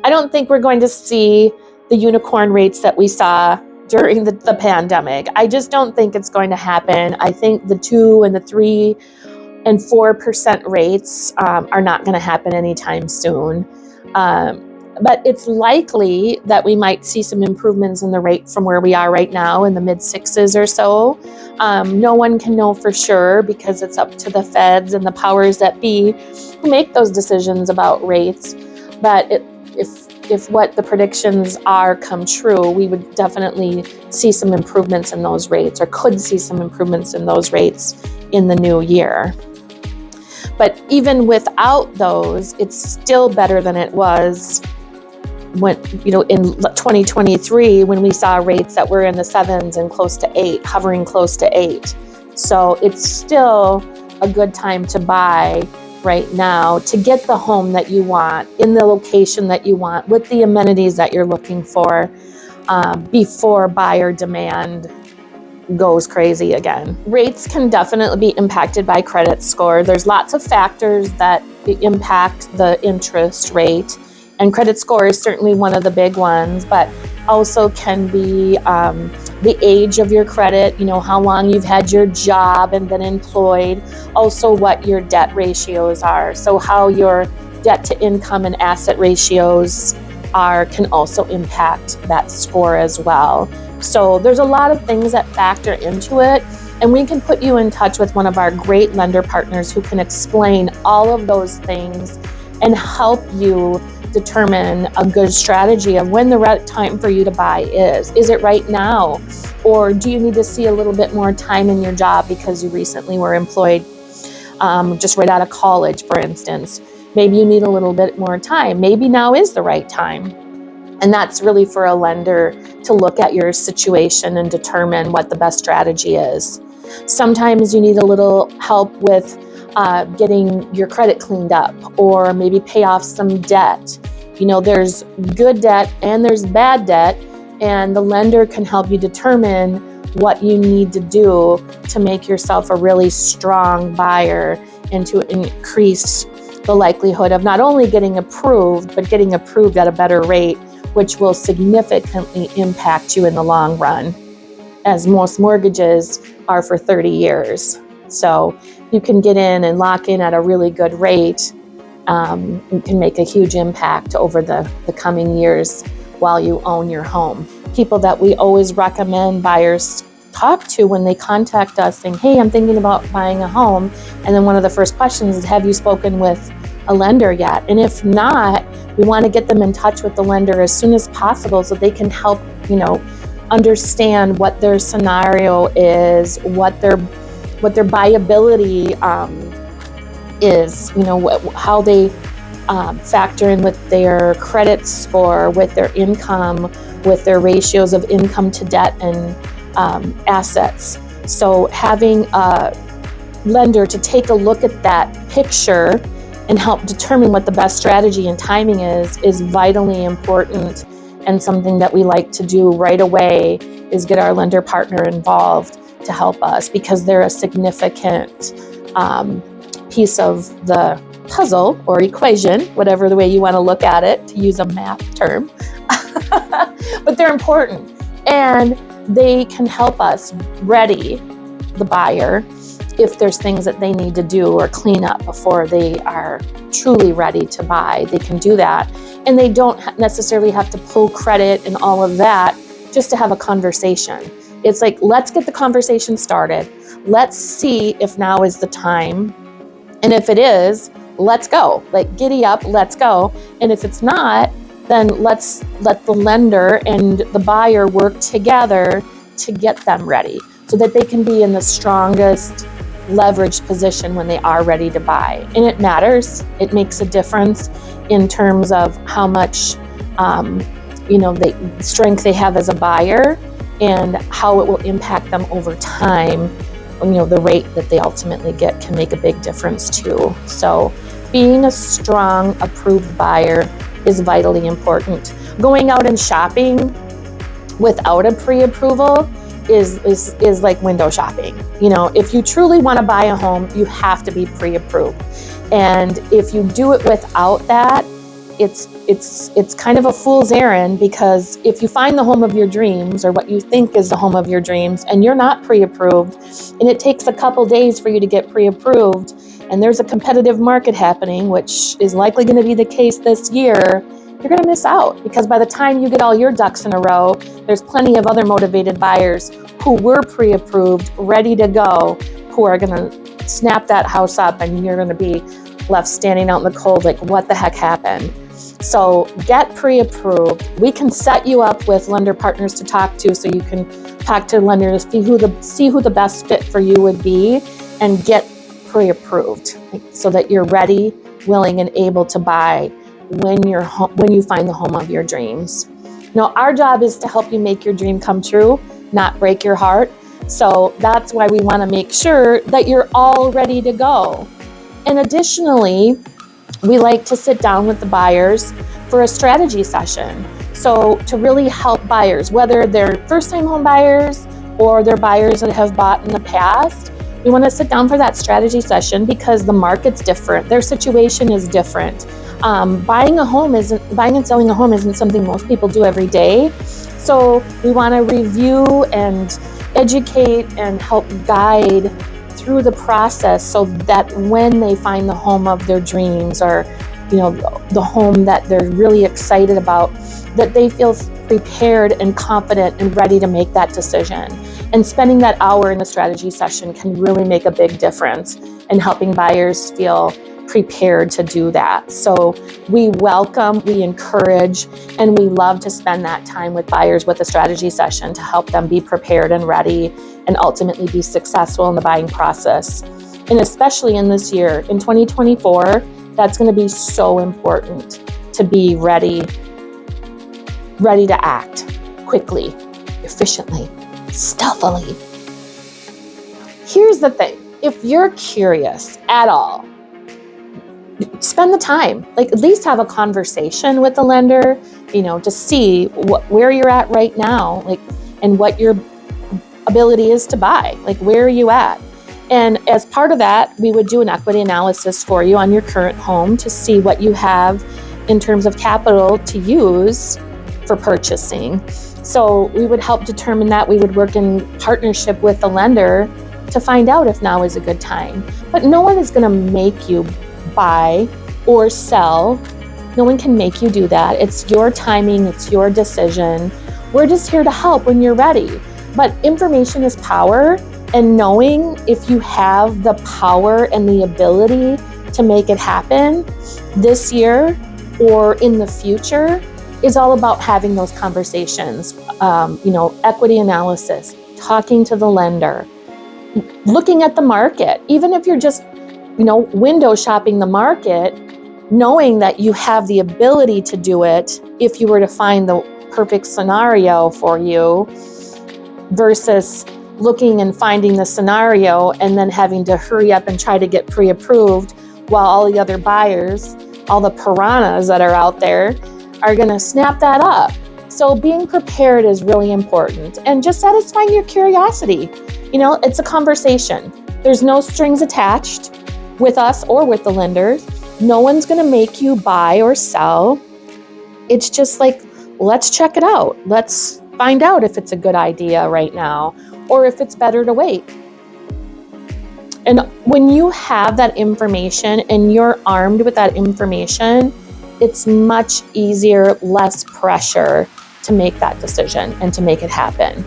I don't think we're going to see the unicorn rates that we saw during the pandemic. I just don't think it's going to happen. I think the 2 and the 3 and 4% rates are not going to happen anytime soon. But it's likely that we might see some improvements in the rate from where we are right now in the mid 6s or so. No one can know for sure because it's up to the feds and the powers that be who make those decisions about rates. But if what the predictions are come true, we would definitely see some improvements in those rates, or could see some improvements in those rates in the new year. But even without those, it's still better than it was when, in 2023, when we saw rates that were in the 7s and close to 8, hovering close to 8. So it's still a good time to buy right now to get the home that you want, in the location that you want, with the amenities that you're looking for, before buyer demand goes crazy again. Rates can definitely be impacted by credit score. There's lots of factors that impact the interest rate, and credit score is certainly one of the big ones, but also can be the age of your credit, how long you've had your job and been employed, also what your debt ratios are. So how your debt to income and asset ratios can also impact that score as well. So there's a lot of things that factor into it, and we can put you in touch with one of our great lender partners who can explain all of those things and help you determine a good strategy of when the right time for you to buy is. Is it right now? Or do you need to see a little bit more time in your job because you recently were employed, just right out of college, for instance? Maybe you need a little bit more time. Maybe now is the right time. And that's really for a lender to look at your situation and determine what the best strategy is. Sometimes you need a little help with getting your credit cleaned up, or maybe pay off some debt. There's good debt and there's bad debt, and the lender can help you determine what you need to do to make yourself a really strong buyer and to increase the likelihood of not only getting approved, but getting approved at a better rate, which will significantly impact you in the long run, as most mortgages are for 30 years. So you can get in and lock in at a really good rate. You can make a huge impact over the coming years while you own your home. People that we always recommend buyers talk to when they contact us saying, hey, I'm thinking about buying a home. And then one of the first questions is, have you spoken with a lender yet? And if not, we want to get them in touch with the lender as soon as possible so they can help, understand what their scenario is, what their buyability is, how they factor in with their credit score, with their income, with their ratios of income to debt and assets. So having a lender to take a look at that picture and help determine what the best strategy and timing is vitally important, and something that we like to do right away is get our lender partner involved to help us, because they're a significant piece of the puzzle or equation, whatever the way you want to look at it, to use a math term. But they're important, and they can help us ready the buyer if there's things that they need to do or clean up before they are truly ready to buy. They can do that, and they don't necessarily have to pull credit and all of that just to have a conversation. It's like, let's get the conversation started. Let's see if now is the time. And if it is, let's go. Like, giddy up, let's go. And if it's not, then let's let the lender and the buyer work together to get them ready so that they can be in the strongest leveraged position when they are ready to buy. And it matters. It makes a difference in terms of how much, the strength they have as a buyer, and how it will impact them over time. The rate that they ultimately get can make a big difference too. So being a strong, approved buyer is vitally important. Going out and shopping without a pre-approval is like window shopping. If you truly want to buy a home, you have to be pre-approved. And if you do it without that, it's kind of a fool's errand, because if you find the home of your dreams, or what you think is the home of your dreams, and you're not pre-approved, and it takes a couple days for you to get pre-approved, and there's a competitive market happening, which is likely going to be the case this year, you're going to miss out, because by the time you get all your ducks in a row, there's plenty of other motivated buyers who were pre-approved, ready to go, who are going to snap that house up, and you're going to be left standing out in the cold like, what the heck happened? So get pre-approved. We can set you up with lender partners to talk to, so you can talk to lenders, see who the best fit for you would be, and get pre-approved, so that you're ready, willing, and able to buy when you find the home of your dreams. Now, our job is to help you make your dream come true, not break your heart. So that's why we want to make sure that you're all ready to go. And additionally, we like to sit down with the buyers for a strategy session. So to really help buyers, whether they're first-time home buyers or they're buyers that have bought in the past, we want to sit down for that strategy session, because the market's different. Their situation is different. Buying and selling a home isn't something most people do every day. So we want to review and educate and help guide through the process, so that when they find the home of their dreams, or the home that they're really excited about, that they feel prepared and confident and ready to make that decision. And spending that hour in the strategy session can really make a big difference in helping buyers feel prepared to do that. So we welcome, we encourage, and we love to spend that time with buyers with a strategy session to help them be prepared and ready, and ultimately be successful in the buying process. And especially in this year, in 2024, that's going to be so important, to be ready to act quickly, efficiently, stealthily. Here's the thing. If you're curious at all, spend the time, at least have a conversation with the lender, to see where you're at right now, and what your ability is to buy, where are you at? And as part of that, we would do an equity analysis for you on your current home to see what you have in terms of capital to use for purchasing. So we would help determine that. We would work in partnership with the lender to find out if now is a good time. But no one is going to make you buy or sell. No one can make you do that. It's your timing, it's your decision. We're just here to help when you're ready. But information is power, and knowing if you have the power and the ability to make it happen this year or in the future is all about having those conversations. Equity analysis, talking to the lender, looking at the market, even if you're just window shopping the market, knowing that you have the ability to do it if you were to find the perfect scenario for you, versus looking and finding the scenario and then having to hurry up and try to get pre-approved while all the other buyers, all the piranhas that are out there, are going to snap that up. So being prepared is really important, and just satisfying your curiosity. It's a conversation. There's no strings attached with us or with the lenders. No one's going to make you buy or sell. It's just let's check it out. Let's find out if it's a good idea right now, or if it's better to wait. And when you have that information and you're armed with that information, it's much easier, less pressure to make that decision and to make it happen.